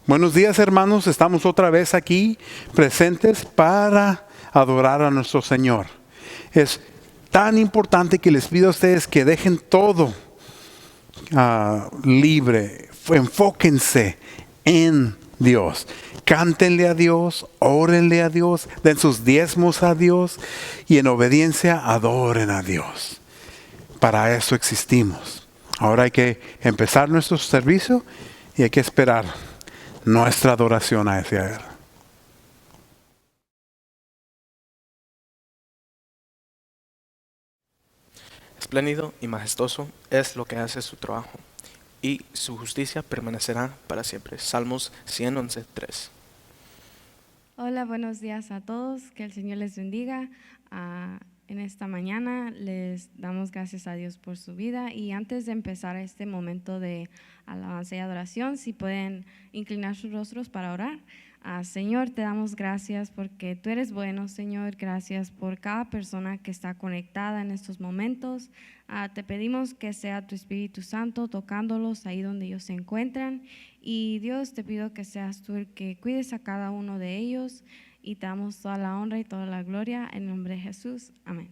Buenos días, hermanos. Estamos otra vez aquí presentes para adorar a nuestro Señor. Es tan importante que les pido a ustedes que dejen todo libre. Enfóquense en Dios. Cántenle a Dios, órenle a Dios, den sus diezmos a Dios y en obediencia adoren a Dios. Para eso existimos. Ahora hay que empezar nuestro servicio y hay que esperar nuestra adoración hacia Él. Espléndido y majestuoso es lo que hace su trabajo, y su justicia permanecerá para siempre. Salmos 111:3. Hola, buenos días a todos. Que el Señor les bendiga. En esta mañana les damos gracias a Dios por su vida. Y antes de empezar este momento de alabanza y adoración, si pueden inclinar sus rostros para orar. Señor, te damos gracias porque tú eres bueno, Señor. Gracias por cada persona que está conectada en estos momentos. Te pedimos que sea tu Espíritu Santo tocándolos ahí donde ellos se encuentran. Y Dios, te pido que seas tú el que cuides a cada uno de ellos. Y te damos toda la honra y toda la gloria en el nombre de Jesús. Amén.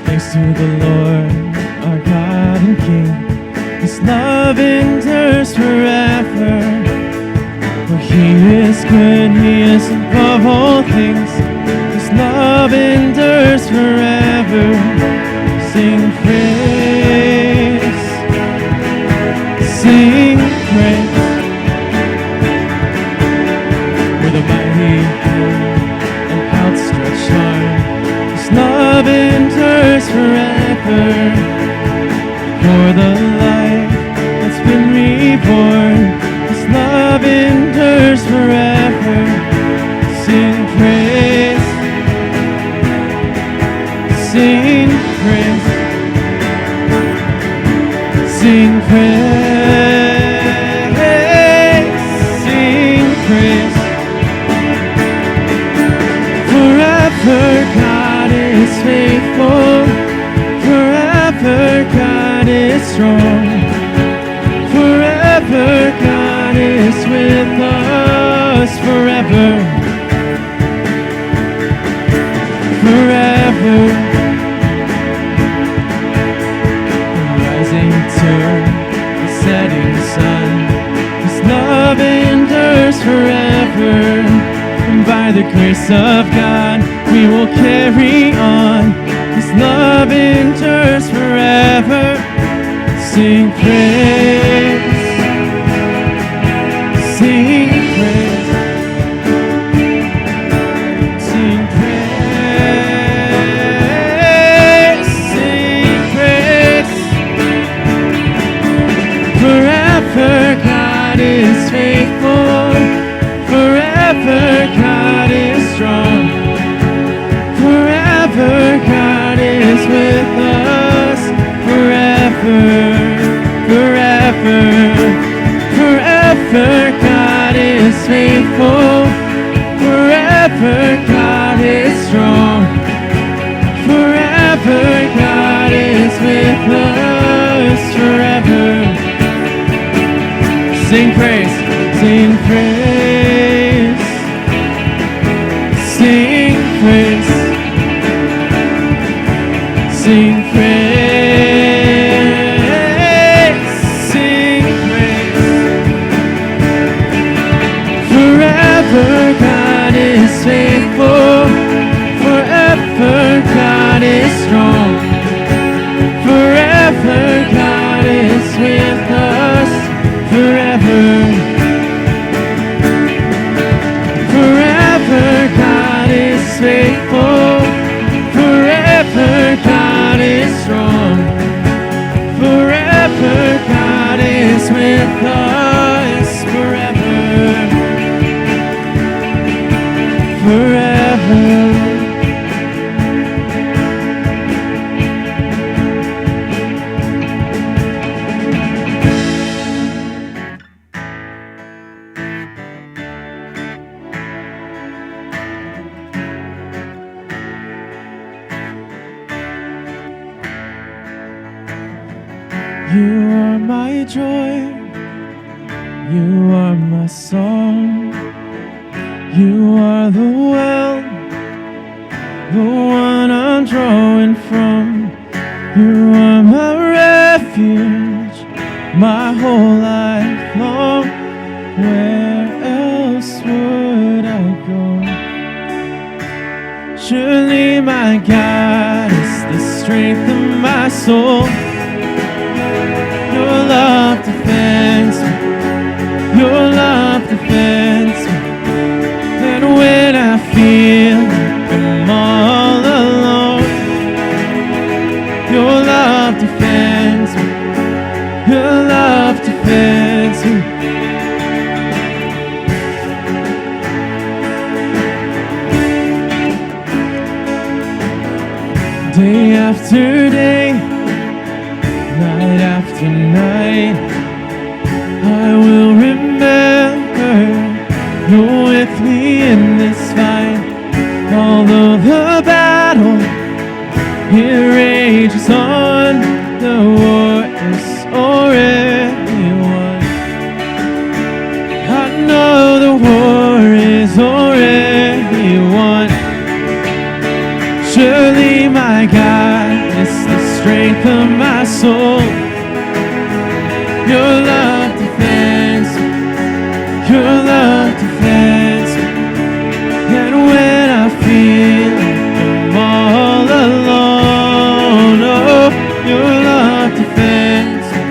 Thanks to the Lord, our God and King. His love endures forever. For He is good, He is above all things. His love endures forever. Sing praise, sing praise. With a mighty hand and outstretched arm, His love by the grace of God, we will carry on. His love endures forever. Sing praise, sing praise, sing praise, sing praise. Forever God is faithful, forever God is strong, forever God is with us, forever, forever, forever God is faithful, forever God is strong, forever God is with us, forever. Sing praise, sing praise, sing praise, sing praise, sing praise. Forever God is faithful, forever God is strong, forever God is with us, forever. Forever God is faithful, forever God is strong, forever God is with us, forever, forever. You are my joy, you are my song, you are the well, the one I'm drawing from. You are my refuge, my whole life long. Where else would I go? Surely my God is the strength of my soul. Your love defends me, your love defends me. And when I feel like I'm all alone, your love defends me, your love defends me. Day after day, night after night, I will remember you're with me in this fight. Although the battle, it rages on, the war is already won. I know the war is already won. Surely my God is the strength of my soul. Your love defends me, your love defends me. And when I feel like I'm all alone, oh, your love defends me,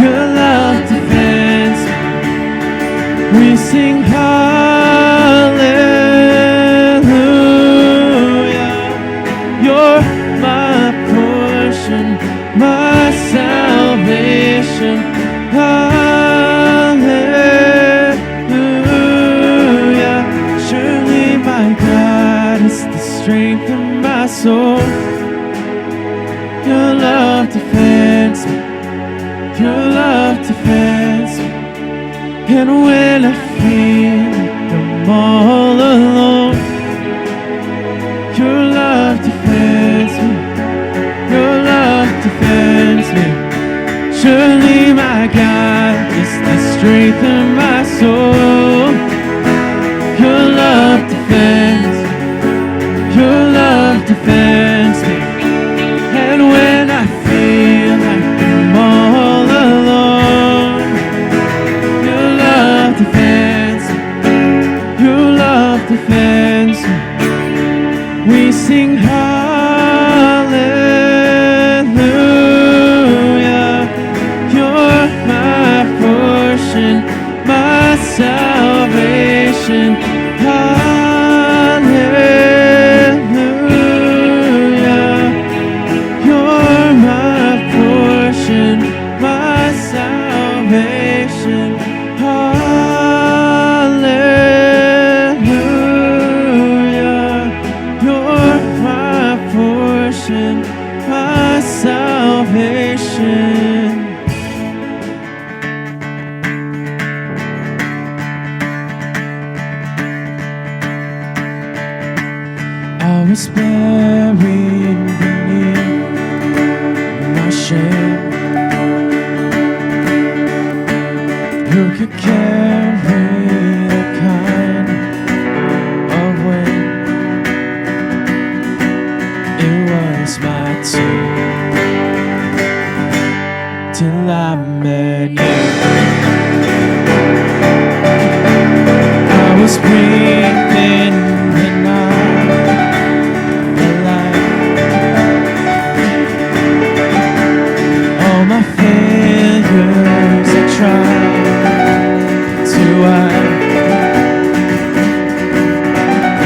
your love defends me. We sing hallelujah. You're my portion, my salvation. Hallelujah. Surely my God is the strength of my soul. Your love defends me, your love defends me. And when I feel like I'm all alone, your love defends me, your love defends me. Surely my God is the strength of my soul. Your love defends me, your love defends me. And when I feel like I'm all alone, your love defends me, your love was buried beneath my shame. Who could carry the kind of weight? It was my tomb till I met you. I was breathing the night alive. All my failures I tried to hide.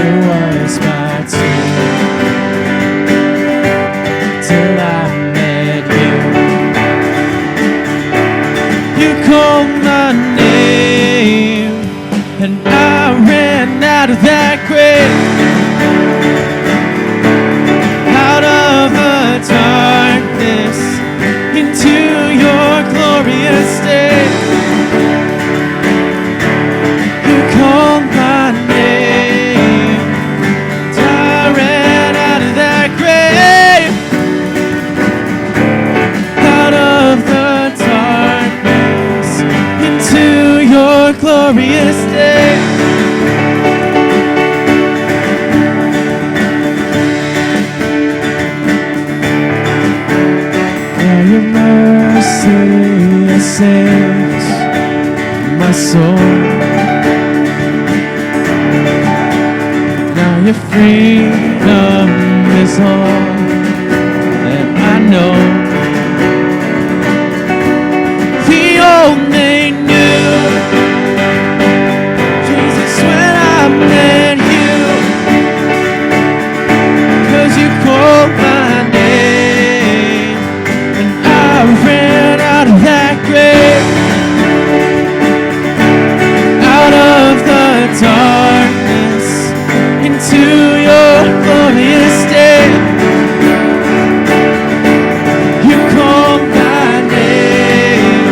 It was my tomb till I met you. You called my name and I ran out of that grave, out of the darkness into your glorious day. You called my name and I ran out of that grave, out of the darkness into your glorious day. Now your mercy saves my soul. Now your freedom is all that I know. The old name knew Jesus when I met you, 'cause you called my name and I ran out of that grave, out of the darkness into your glorious day. You called my name,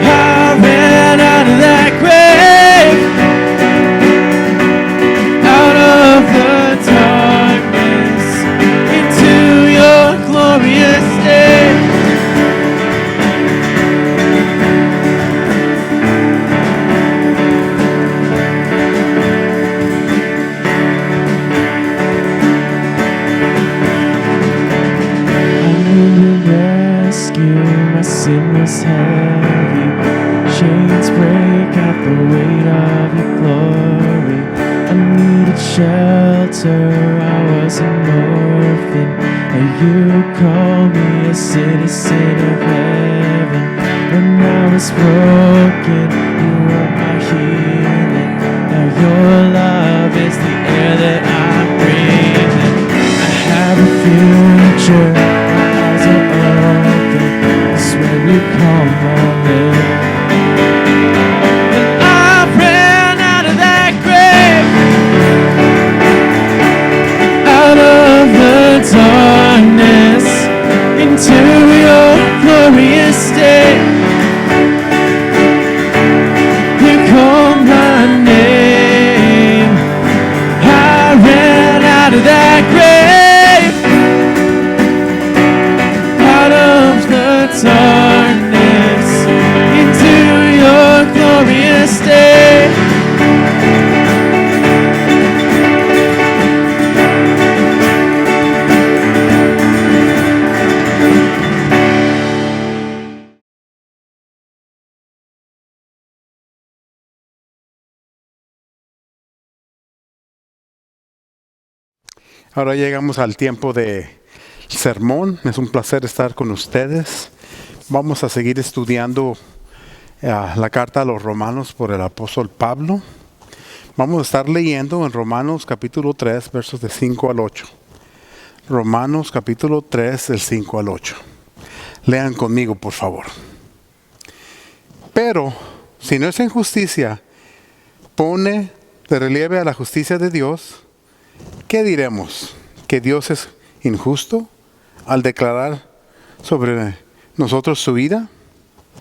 I ran out of that grave, out of the darkness into your glorious day. I needed rescue, my sin was heavy. Chains break out the weight of your glory. I needed shelter, I was an orphan, and you called me a citizen of heaven. When I was broken, you were my healing. Now your love is the air that I'm breathing. I have a future, my eyes are open. It's when you call my name. And I ran out of that grave, out of the darkness into your glorious day. You called my name, I ran out of that grave, out of the darkness into your glorious day. Ahora llegamos al tiempo de sermón. Es un placer estar con ustedes. Vamos a seguir estudiando la carta a los Romanos por el apóstol Pablo. Vamos a estar leyendo en Romanos capítulo 3, versos de 5 al 8. Romanos capítulo 3, del 5 al 8. Lean conmigo, por favor. Pero, si nuestra injusticia pone de relieve a la justicia de Dios, ¿qué diremos? ¿Que Dios es injusto al declarar sobre nosotros su ira?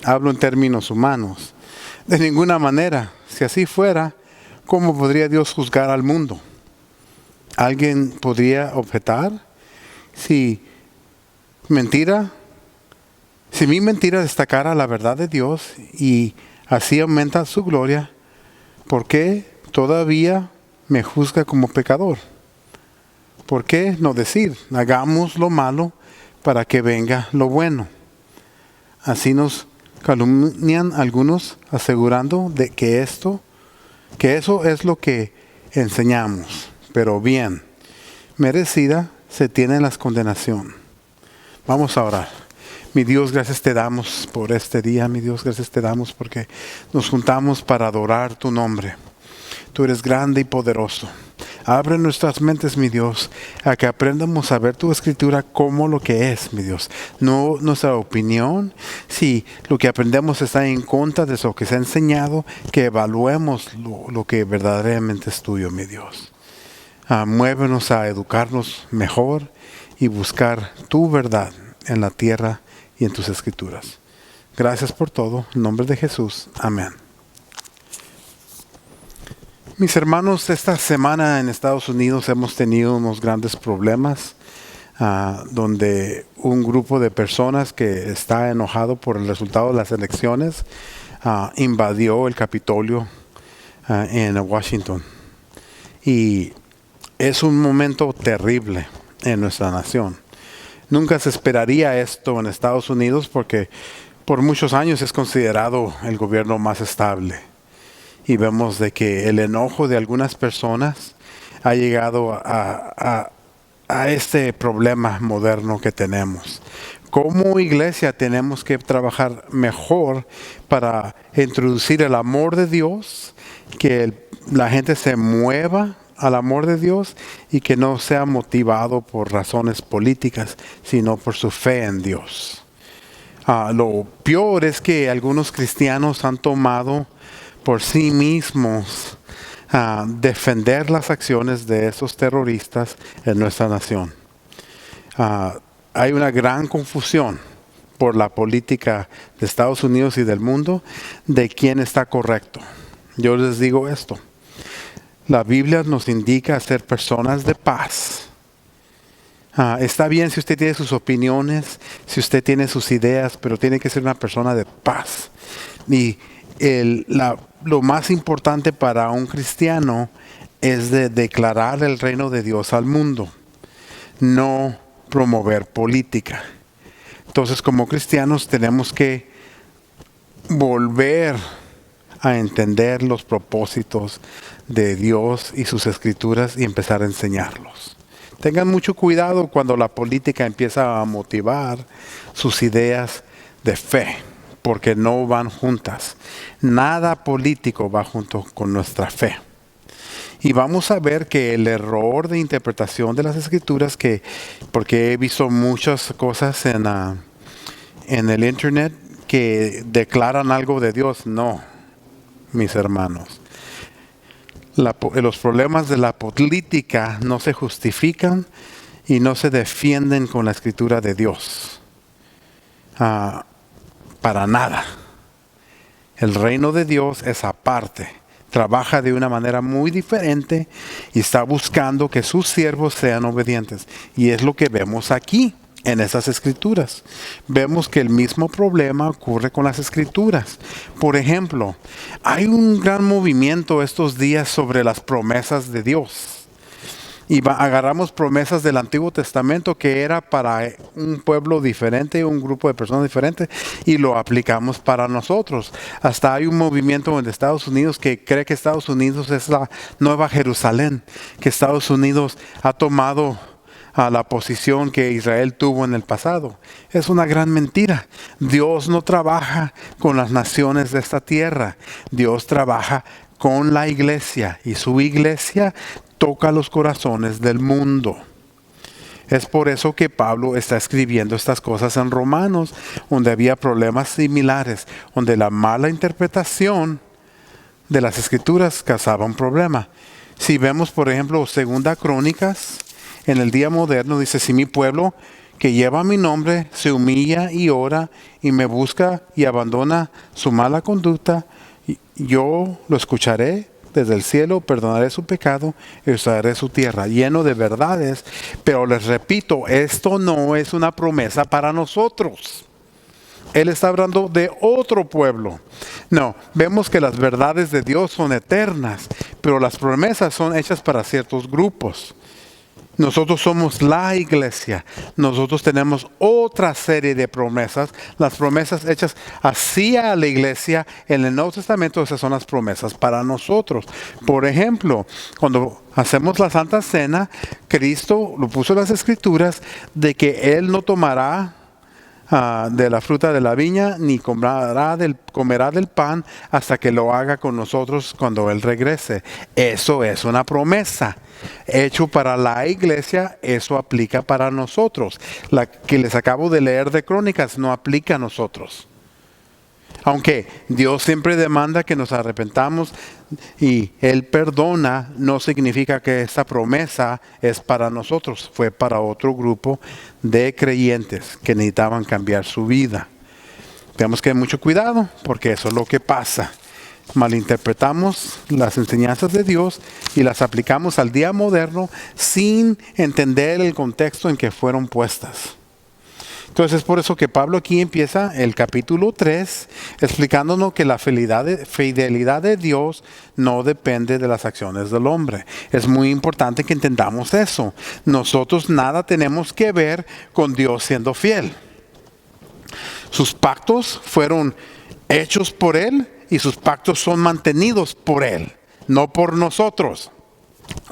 Hablo en términos humanos. De ninguna manera. Si así fuera, ¿cómo podría Dios juzgar al mundo? alguien podría objetar si mi mentira destacara la verdad de Dios y así aumenta su gloria, ¿por qué todavía me juzga como pecador? ¿Por qué no decir, hagamos lo malo para que venga lo bueno? Así nos calumnian algunos asegurando de que eso es lo que enseñamos, pero bien merecida se tiene la condenación. Vamos a orar. Mi Dios, gracias te damos por este día. Mi Dios, gracias te damos porque nos juntamos para adorar tu nombre. Tú eres grande y poderoso. Abre nuestras mentes, mi Dios, a que aprendamos a ver tu escritura como lo que es, mi Dios. No nuestra opinión. Si lo que aprendemos está en contra de lo que se ha enseñado, que evaluemos lo que verdaderamente es tuyo, mi Dios. Muévenos a educarnos mejor y buscar tu verdad en la tierra y en tus escrituras. Gracias por todo. En nombre de Jesús. Amén. Mis hermanos, esta semana en Estados Unidos hemos tenido unos grandes problemas donde un grupo de personas que está enojado por el resultado de las elecciones invadió el Capitolio en Washington. Y es un momento terrible en nuestra nación. Nunca se esperaría esto en Estados Unidos porque por muchos años es considerado el gobierno más estable. Y vemos de que el enojo de algunas personas ha llegado a este problema moderno que tenemos. Como iglesia tenemos que trabajar mejor para introducir el amor de Dios, que la gente se mueva al amor de Dios y que no sea motivado por razones políticas, sino por su fe en Dios. Lo peor es que algunos cristianos han tomado por sí mismos defender las acciones de esos terroristas en nuestra nación. Hay una gran confusión por la política de Estados Unidos y del mundo de quién está correcto. Yo les digo esto. La Biblia nos indica ser personas de paz. Está bien si usted tiene sus opiniones, si usted tiene sus ideas, pero tiene que ser una persona de paz. Y lo más importante para un cristiano es de declarar el reino de Dios al mundo, no promover política. Entonces, como cristianos tenemos que volver a entender los propósitos de Dios y sus escrituras y empezar a enseñarlos. Tengan mucho cuidado cuando la política empieza a motivar sus ideas de fe, porque no van juntas. Nada político va junto con nuestra fe. Y vamos a ver que el error de interpretación de las escrituras, porque he visto muchas cosas en el internet que declaran algo de Dios. No, mis hermanos. Los problemas de la política no se justifican y no se defienden con la escritura de Dios. Para nada. El reino de Dios es aparte. Trabaja de una manera muy diferente y está buscando que sus siervos sean obedientes. Y es lo que vemos aquí en esas escrituras. Vemos que el mismo problema ocurre con las escrituras. Por ejemplo, hay un gran movimiento estos días sobre las promesas de Dios. Y agarramos promesas del Antiguo Testamento que era para un pueblo diferente, un grupo de personas diferentes, y lo aplicamos para nosotros. Hasta hay un movimiento en Estados Unidos que cree que Estados Unidos es la Nueva Jerusalén, que Estados Unidos ha tomado a la posición que Israel tuvo en el pasado. Es una gran mentira. Dios no trabaja con las naciones de esta tierra. Dios trabaja con la iglesia y su iglesia toca los corazones del mundo. Es por eso que Pablo está escribiendo estas cosas en Romanos, donde había problemas similares, donde la mala interpretación de las escrituras causaba un problema. Si vemos, por ejemplo, 2 Crónicas, en el día moderno dice, si mi pueblo que lleva mi nombre se humilla y ora y me busca y abandona su mala conducta, yo lo escucharé, desde el cielo, perdonaré su pecado y restauraré su tierra, lleno de verdades. Pero les repito, esto no es una promesa para nosotros. Él está hablando de otro pueblo. No, vemos que las verdades de Dios son eternas, pero las promesas son hechas para ciertos grupos. Nosotros somos la iglesia. Nosotros tenemos otra serie de promesas. Las promesas hechas hacia la iglesia en el Nuevo Testamento, esas son las promesas para nosotros. Por ejemplo, cuando hacemos la Santa Cena, Cristo lo puso en las Escrituras de que Él no tomará de la fruta de la viña, ni comerá del pan hasta que lo haga con nosotros cuando Él regrese. Eso es una promesa. Hecho para la iglesia, eso aplica para nosotros. La que les acabo de leer de Crónicas no aplica a nosotros. Aunque Dios siempre demanda que nos arrepentamos y Él perdona, no significa que esa promesa es para nosotros. Fue para otro grupo de creyentes que necesitaban cambiar su vida. Tenemos que tener mucho cuidado porque eso es lo que pasa. Malinterpretamos las enseñanzas de Dios y las aplicamos al día moderno sin entender el contexto en que fueron puestas. Entonces es por eso que Pablo aquí empieza el capítulo 3 explicándonos que la fidelidad de Dios no depende de las acciones del hombre. Es muy importante que entendamos eso. Nosotros nada tenemos que ver con Dios siendo fiel. Sus pactos fueron hechos por Él y sus pactos son mantenidos por Él, no por nosotros.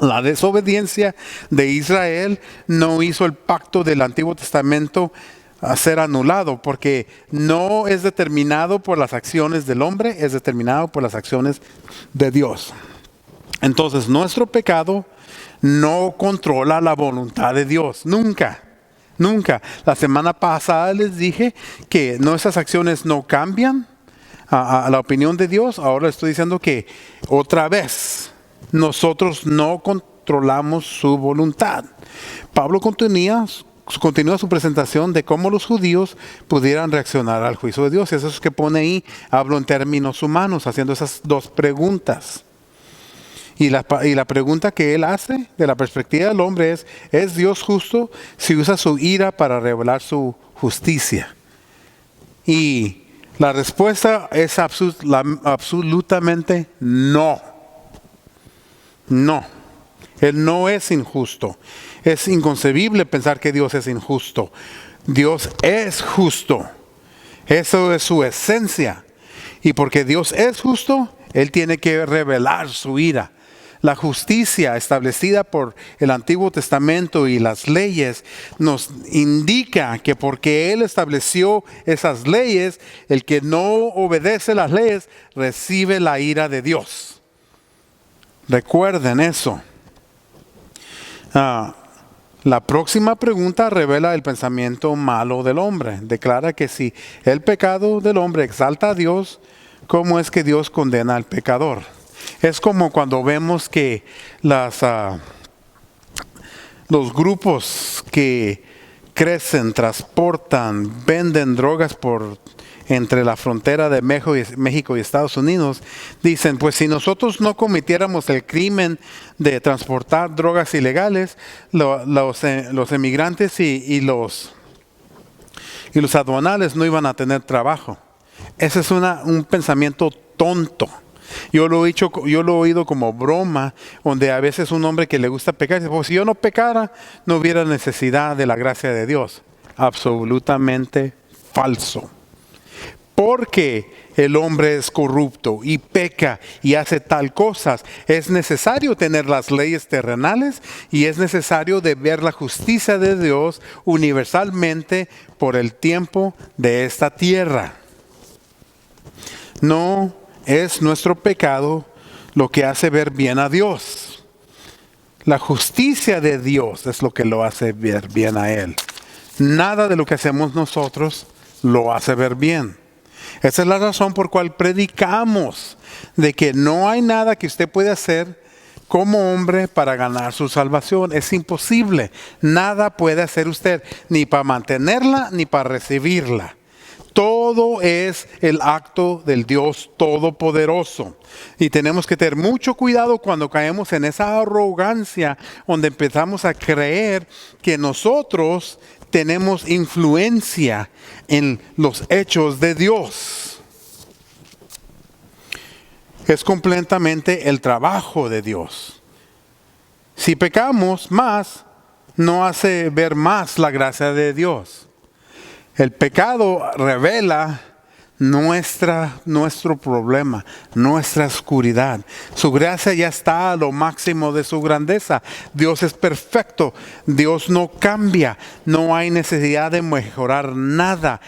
La desobediencia de Israel no hizo el pacto del Antiguo Testamento a ser anulado, porque no es determinado por las acciones del hombre, es determinado por las acciones de Dios. Entonces nuestro pecado no controla la voluntad de Dios, nunca. La semana pasada les dije que nuestras acciones no cambian a la opinión de Dios. Ahora estoy diciendo que otra vez nosotros no controlamos su voluntad. Pablo continúa su presentación de cómo los judíos pudieran reaccionar al juicio de Dios. Eso es que pone ahí, hablo en términos humanos, haciendo esas dos preguntas. Y la pregunta que él hace de la perspectiva del hombre ¿es Dios justo si usa su ira para revelar su justicia? Y la respuesta es absolutamente no. No. Él no es injusto. Es inconcebible pensar que Dios es injusto. Dios es justo. Eso es su esencia. Y porque Dios es justo, Él tiene que revelar su ira. La justicia establecida por el Antiguo Testamento y las leyes nos indica que porque Él estableció esas leyes, el que no obedece las leyes recibe la ira de Dios. Recuerden eso. La próxima pregunta revela el pensamiento malo del hombre. Declara que si el pecado del hombre exalta a Dios, ¿cómo es que Dios condena al pecador? Es como cuando vemos que los grupos que crecen, transportan, venden drogas entre la frontera de México y Estados Unidos, dicen, pues si nosotros no cometiéramos el crimen de transportar drogas ilegales, los emigrantes y los aduanales no iban a tener trabajo. Ese es un pensamiento tonto. Yo lo he oído como broma, donde a veces un hombre que le gusta pecar dice, pues si yo no pecara, no hubiera necesidad de la gracia de Dios. Absolutamente falso. Porque el hombre es corrupto y peca y hace tal cosas, es necesario tener las leyes terrenales y es necesario de ver la justicia de Dios universalmente por el tiempo de esta tierra. No es nuestro pecado lo que hace ver bien a Dios. La justicia de Dios es lo que lo hace ver bien a Él. Nada de lo que hacemos nosotros lo hace ver bien. Esa es la razón por cual predicamos de que no hay nada que usted pueda hacer como hombre para ganar su salvación. Es imposible. Nada puede hacer usted ni para mantenerla ni para recibirla. Todo es el acto del Dios Todopoderoso. Y tenemos que tener mucho cuidado cuando caemos en esa arrogancia donde empezamos a creer que nosotros tenemos influencia en los hechos de Dios. Es completamente el trabajo de Dios. Si pecamos más, no hace ver más la gracia de Dios. El pecado revela nuestro problema, nuestra oscuridad. Su gracia ya está a lo máximo de su grandeza. Dios es perfecto. Dios no cambia. No hay necesidad de mejorar nada.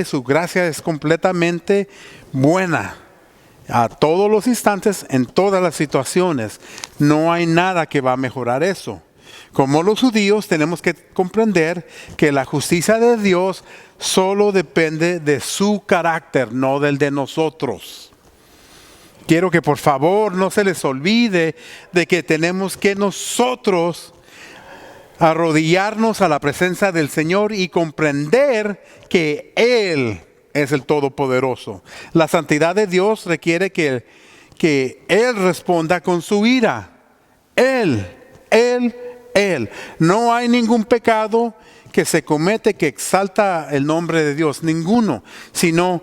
Su gracia es completamente buena. A todos los instantes, en todas las situaciones. No hay nada que va a mejorar eso. Como los judíos tenemos que comprender que la justicia de Dios solo depende de su carácter, no del de nosotros. Quiero que por favor no se les olvide de que tenemos que nosotros arrodillarnos a la presencia del Señor y comprender que Él es el Todopoderoso. La santidad de Dios requiere que Él responda con su ira. Él. No hay ningún pecado que se comete que exalta el nombre de Dios, ninguno, sino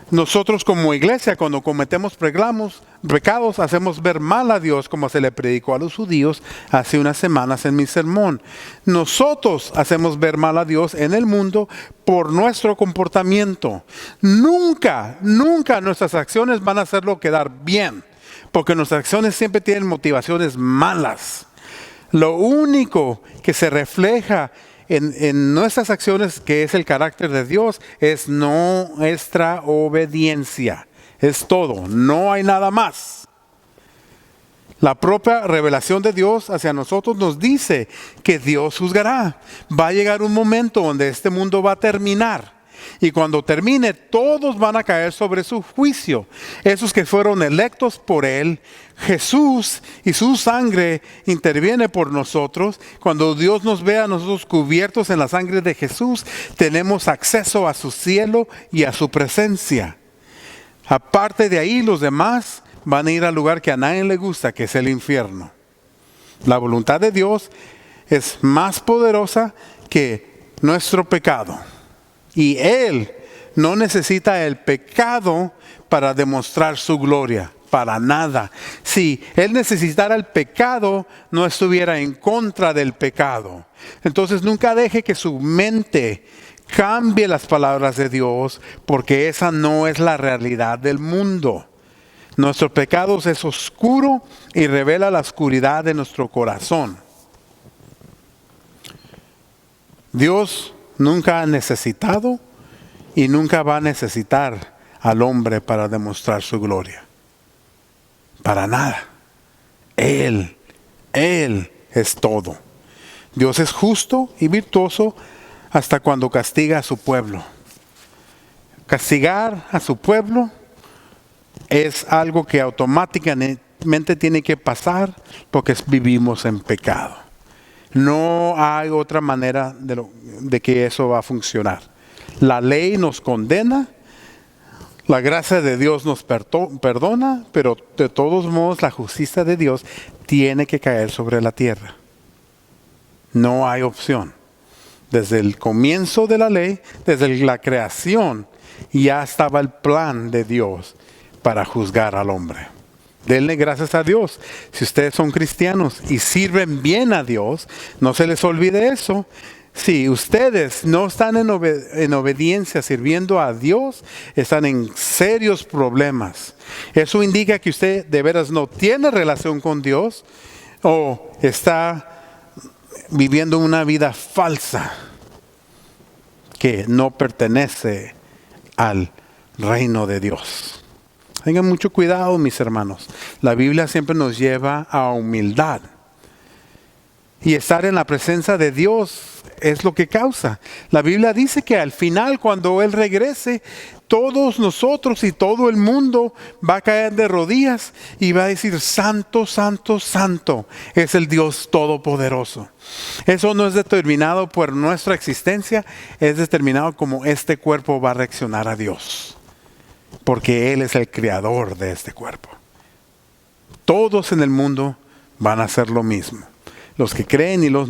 nosotros como iglesia cuando cometemos pecados hacemos ver mal a Dios, como se le predicó a los judíos hace unas semanas en mi sermón. Nosotros hacemos ver mal a Dios en el mundo por nuestro comportamiento. Nunca nuestras acciones van a hacerlo quedar bien, porque nuestras acciones siempre tienen motivaciones malas. Lo único que se refleja en nuestras acciones, que es el carácter de Dios, es nuestra obediencia. Es todo, no hay nada más. La propia revelación de Dios hacia nosotros nos dice que Dios juzgará. Va a llegar un momento donde este mundo va a terminar. Y cuando termine, todos van a caer sobre su juicio. Esos que fueron electos por Él, Jesús y su sangre interviene por nosotros. Cuando Dios nos ve a nosotros cubiertos en la sangre de Jesús, tenemos acceso a su cielo y a su presencia. Aparte de ahí, los demás van a ir al lugar que a nadie le gusta, que es el infierno. La voluntad de Dios es más poderosa que nuestro pecado. Y Él no necesita el pecado para demostrar su gloria, para nada. Si Él necesitara el pecado, no estuviera en contra del pecado. Entonces nunca deje que su mente cambie las palabras de Dios, porque esa no es la realidad del mundo. Nuestro pecado es oscuro y revela la oscuridad de nuestro corazón. Dios nunca ha necesitado y nunca va a necesitar al hombre para demostrar su gloria. Para nada. Él es todo. Dios es justo y virtuoso hasta cuando castiga a su pueblo. Castigar a su pueblo es algo que automáticamente tiene que pasar porque vivimos en pecado. No hay otra manera de que eso va a funcionar. La ley nos condena, la gracia de Dios nos perdona, pero de todos modos la justicia de Dios tiene que caer sobre la tierra. No hay opción. Desde el comienzo de la ley, desde la creación, ya estaba el plan de Dios para juzgar al hombre. Denle gracias a Dios. Si ustedes son cristianos y sirven bien a Dios, no se les olvide eso. Si ustedes no están en obediencia sirviendo a Dios, están en serios problemas. Eso indica que usted de veras no tiene relación con Dios o está viviendo una vida falsa que no pertenece al reino de Dios. Tengan mucho cuidado, mis hermanos. La Biblia siempre nos lleva a humildad. Y estar en la presencia de Dios es lo que causa. La Biblia dice que al final, cuando Él regrese, todos nosotros y todo el mundo va a caer de rodillas y va a decir: santo, santo, santo es el Dios Todopoderoso. Eso no es determinado por nuestra existencia, es determinado como este cuerpo va a reaccionar a Dios, porque Él es el creador de este cuerpo. Todos en el mundo van a hacer lo mismo, los que creen y los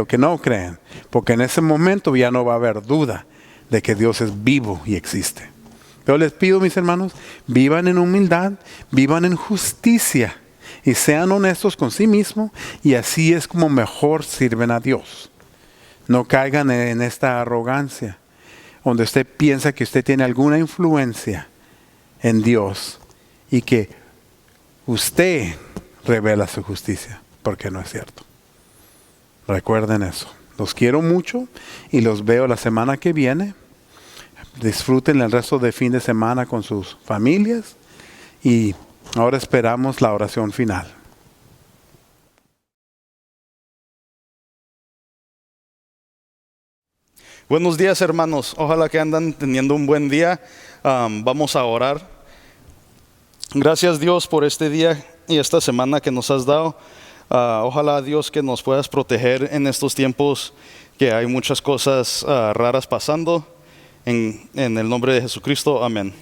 que no creen, porque en ese momento ya no va a haber duda de que Dios es vivo y existe. Yo les pido, mis hermanos, vivan en humildad, vivan en justicia y sean honestos con sí mismos, y así es como mejor sirven a Dios. No caigan en esta arrogancia donde usted piensa que usted tiene alguna influencia en Dios y que usted revela su justicia, porque no es cierto. Recuerden eso. Los quiero mucho y los veo la semana que viene. Disfruten el resto de fin de semana con sus familias y ahora esperamos la oración final. Buenos días, hermanos. Ojalá que andan teniendo un buen día. Vamos a orar. Gracias, Dios, por este día y esta semana que nos has dado. Ojalá, Dios, que nos puedas proteger en estos tiempos que hay muchas cosas raras pasando. En el nombre de Jesucristo, amén.